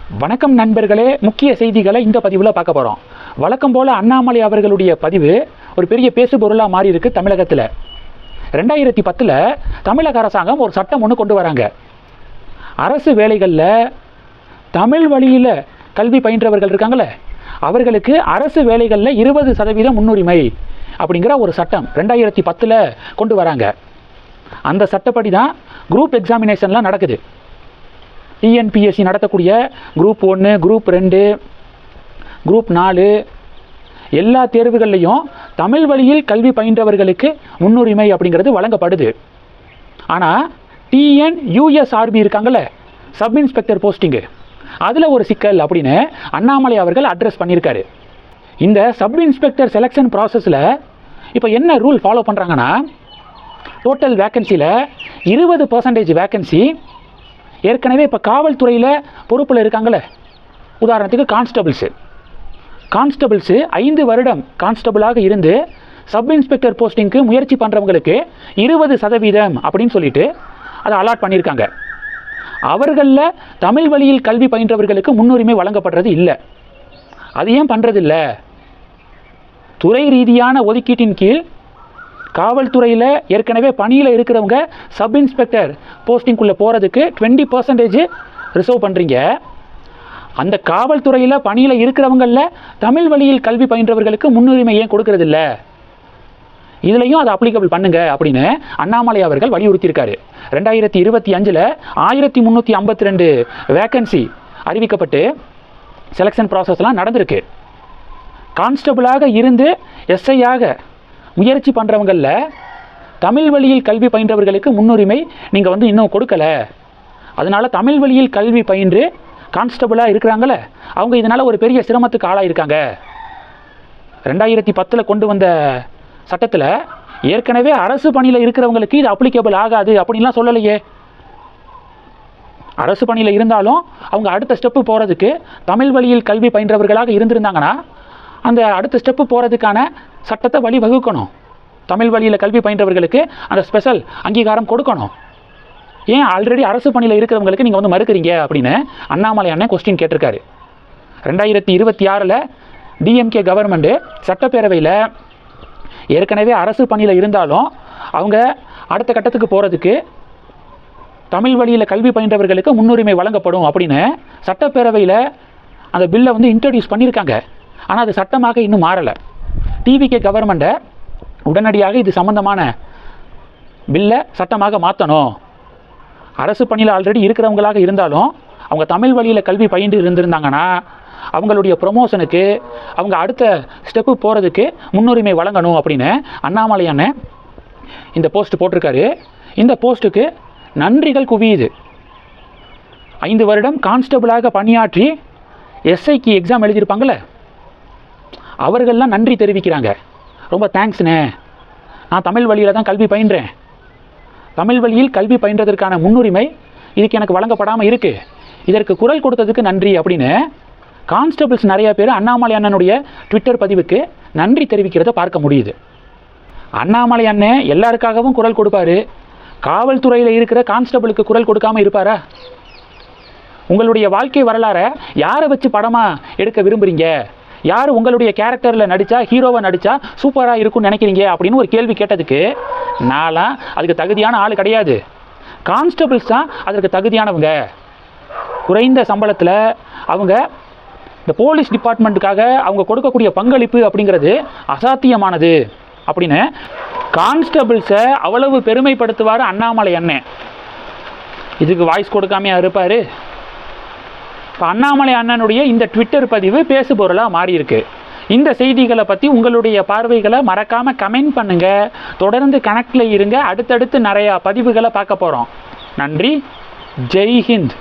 வணக்கம் நண்பர்களே, முக்கிய செய்திகளை இந்த பதிவில் பார்க்க போகிறோம். வழக்கம் போல் அண்ணாமலை அவர்களுடைய பதிவு ஒரு பெரிய பேசுபொருளாக மாறி இருக்கு தமிழகத்தில். 2010 தமிழக அரசாங்கம் ஒரு சட்டம் ஒன்று கொண்டு வராங்க. அரசு வேலைகளில் தமிழ் வழியில் கல்வி பயின்றவர்கள் இருக்காங்களே, அவர்களுக்கு அரசு வேலைகளில் 20% முன்னுரிமை அப்படிங்கிற ஒரு சட்டம் 2010 கொண்டு வராங்க. அந்த சட்டப்படி தான் குரூப் எக்ஸாமினேஷன்லாம் நடக்குது. டிஎன்பிஎஸ்சி நடத்தக்கூடிய குரூப் 1, குரூப் 2, குரூப் 4 எல்லா தேர்வுகள்லையும் தமிழ் வழியில் கல்வி பயின்றவர்களுக்கு முன்னுரிமை அப்படிங்கிறது வழங்கப்படுது. ஆனால் டிஎன்யூஎஸ்ஆர்பி இருக்காங்கள்ல, சப் இன்ஸ்பெக்டர் போஸ்டிங்கு, அதில் ஒரு சிக்கல் அப்படின்னு அண்ணாமலை அவர்கள் அட்ரஸ் பண்ணியிருக்காரு. இந்த சப் இன்ஸ்பெக்டர் செலெக்ஷன் ப்ராசஸில் இப்போ என்ன ரூல் ஃபாலோ பண்ணுறாங்கன்னா, டோட்டல் வேக்கன்சியில் 20% வேக்கன்சி ஏற்கனவே இப்போ காவல்துறையில் பொறுப்பில் இருக்காங்களே, உதாரணத்துக்கு கான்ஸ்டபிள்ஸு 5 வருடம் கான்ஸ்டபிளாக இருந்து சப் இன்ஸ்பெக்டர் போஸ்டிங்க்கு முயற்சி பண்ணுறவங்களுக்கு 20% அப்படின்னு சொல்லிட்டு அதை அலாட் பண்ணியிருக்காங்க. அவர்களில் தமிழ் வழியில் கல்வி பயின்றவர்களுக்கு முன்னுரிமை வழங்கப்படுறது இல்லை. அது ஏன் பண்ணுறதில்ல? துறை ரீதியான ஒதுக்கீட்டின் கீழ் காவல்துறையில் ஏற்கனவே பணியில் இருக்கிறவங்க சப் இன்ஸ்பெக்டர் போஸ்டிங்குள்ளே போகிறதுக்கு 20% ரிசர்வ் பண்ணுறீங்க. அந்த காவல்துறையில் பணியில் இருக்கிறவங்களில் தமிழ் வழியில் கல்வி பயின்றவர்களுக்கு முன்னுரிமை ஏன் கொடுக்கறதில்ல? இதுலையும் அதை அப்ளிகபிள் பண்ணுங்க அப்படின்னு அண்ணாமலை அவர்கள் வலியுறுத்தியிருக்காரு. 2025 1352 வேக்கன்சி அறிவிக்கப்பட்டு செலெக்ஷன் ப்ராசஸ்லாம் நடந்திருக்கு. கான்ஸ்டபிளாக இருந்து எஸ்ஐயாக முயற்சி பண்ணுறவங்களில் தமிழ் வழியில் கல்வி பயின்றவர்களுக்கு முன்னுரிமை நீங்கள் இன்னும் கொடுக்கலை. அதனால் தமிழ் வழியில் கல்வி பயின்று கான்ஸ்டபிளாக இருக்கிறாங்களே, அவங்க இதனால் ஒரு பெரிய சிரமத்துக்கு ஆளாயிருக்காங்க. 2010 கொண்டு வந்த சட்டத்தில் ஏற்கனவே அரசு பணியில் இருக்கிறவங்களுக்கு இது அப்ளிகபிள் ஆகாது அப்படின்லாம் சொல்லலையே. அரசு பணியில் இருந்தாலும் அவங்க அடுத்த ஸ்டெப்பு போகிறதுக்கு தமிழ் வழியில் கல்வி பயின்றவர்களாக இருந்திருந்தாங்கன்னா அந்த அடுத்த ஸ்டெப்பு போகிறதுக்கான சட்டத்தை வழிவகுக்கணும். தமிழ் வழியில் கல்வி பயின்றவர்களுக்கு அந்த ஸ்பெஷல் அங்கீகாரம் கொடுக்கணும். ஏன் ஆல்ரெடி அரசு பணியில் இருக்கிறவங்களுக்கு நீங்கள் மறுக்கிறீங்க அப்படின்னு அண்ணாமலை அண்ணன் கொஸ்டின் கேட்டிருக்காரு. 2026 டிஎம்கே கவர்மெண்ட்டு சட்டப்பேரவையில் ஏற்கனவே அரசு பணியில் இருந்தாலும் அவங்க அடுத்த கட்டத்துக்கு போகிறதுக்கு தமிழ் வழியில் கல்வி பயின்றவர்களுக்கு முன்னுரிமை வழங்கப்படும் அப்படின்னு சட்டப்பேரவையில் அந்த பில்லை இன்ட்ரடியூஸ் பண்ணியிருக்காங்க. ஆனால் அது சட்டமாக இன்னும் மாறலை. டிவிகே கவர்மெண்ட்டை உடனடியாக இது சம்பந்தமான பில்லை சட்டமாக மாற்றணும். அரசு பணியில் ஆல்ரெடி இருக்கிறவங்களாக இருந்தாலும் அவங்க தமிழ் வழியில் கல்வி பயின்று இருந்திருந்தாங்கன்னா அவங்களுடைய ப்ரொமோஷனுக்கு அவங்க அடுத்த ஸ்டெப்பு போகிறதுக்கு முன்னுரிமை வழங்கணும் அப்படின்னு அண்ணாமலை அண்ணன் இந்த போஸ்ட் போட்டிருக்காரு. இந்த போஸ்ட்டுக்கு நன்றிகள் குவியுது. 5 வருடம் கான்ஸ்டபிளாக பணியாற்றி எஸ்ஐக்கு எக்ஸாம் எழுதியிருப்பாங்களே, அவர்கள்லாம் நன்றி தெரிவிக்கிறாங்க. ரொம்ப தேங்க்ஸ்ண்ணே, நான் தமிழ் வழியில் தான் கல்வி பயின்றேன், தமிழ் வழியில் கல்வி பயின்றதற்கான முன்னுரிமை இதுக்கு எனக்கு வழங்கப்படாமல் இருக்குது, இதற்கு குரல் கொடுத்ததுக்கு நன்றி அப்படின்னு கான்ஸ்டபிள்ஸ் நிறைய பேர் அண்ணாமலை அண்ணனுடைய ட்விட்டர் பதிவுக்கு நன்றி தெரிவிக்கிறத பார்க்க முடியுது. அண்ணாமலை அண்ணன் எல்லாருக்காகவும் குரல் கொடுப்பாரு, காவல்துறையில் இருக்கிற கான்ஸ்டபிளுக்கு குரல் கொடுக்காமல் இருப்பாரா? உங்களுடைய வாழ்க்கை வரலாறை யாரை வச்சு படமாக எடுக்க விரும்புகிறீங்க? யார் உங்களுடைய கேரக்டரில் நடித்தா, ஹீரோவை நடித்தா சூப்பராக இருக்கும்னு நினைக்கிறீங்க அப்படின்னு ஒரு கேள்வி கேட்டதுக்கு நான்லாம் அதுக்கு தகுதியான ஆள் கிடையாது, கான்ஸ்டபிள்ஸ் தான் அதற்கு தகுதியானவங்க, குறைந்த சம்பளத்தில் அவங்க இந்த போலீஸ் டிபார்ட்மெண்ட்டுக்காக அவங்க கொடுக்கக்கூடிய பங்களிப்பு அப்படிங்கிறது அசாத்தியமானது அப்படின்னு கான்ஸ்டபிள்ஸை அவ்வளவு பெருமைப்படுத்துவார் அண்ணாமலை அண்ணன். இதுக்கு வாய்ஸ் கொடுக்காமையா இருப்பார்? இப்போ அண்ணாமலை அண்ணனுடைய இந்த ட்விட்டர் பதிவு பேசுபொருளாக மாறி இருக்கு. இந்த செய்திகளை பற்றி உங்களுடைய பார்வைகளை மறக்காமல் கமெண்ட் பண்ணுங்கள். தொடர்ந்து கனெக்டில் இருங்க. அடுத்தடுத்து நிறையா பதிவுகளை பார்க்க போகிறோம். நன்றி. ஜெய் ஹிந்த்.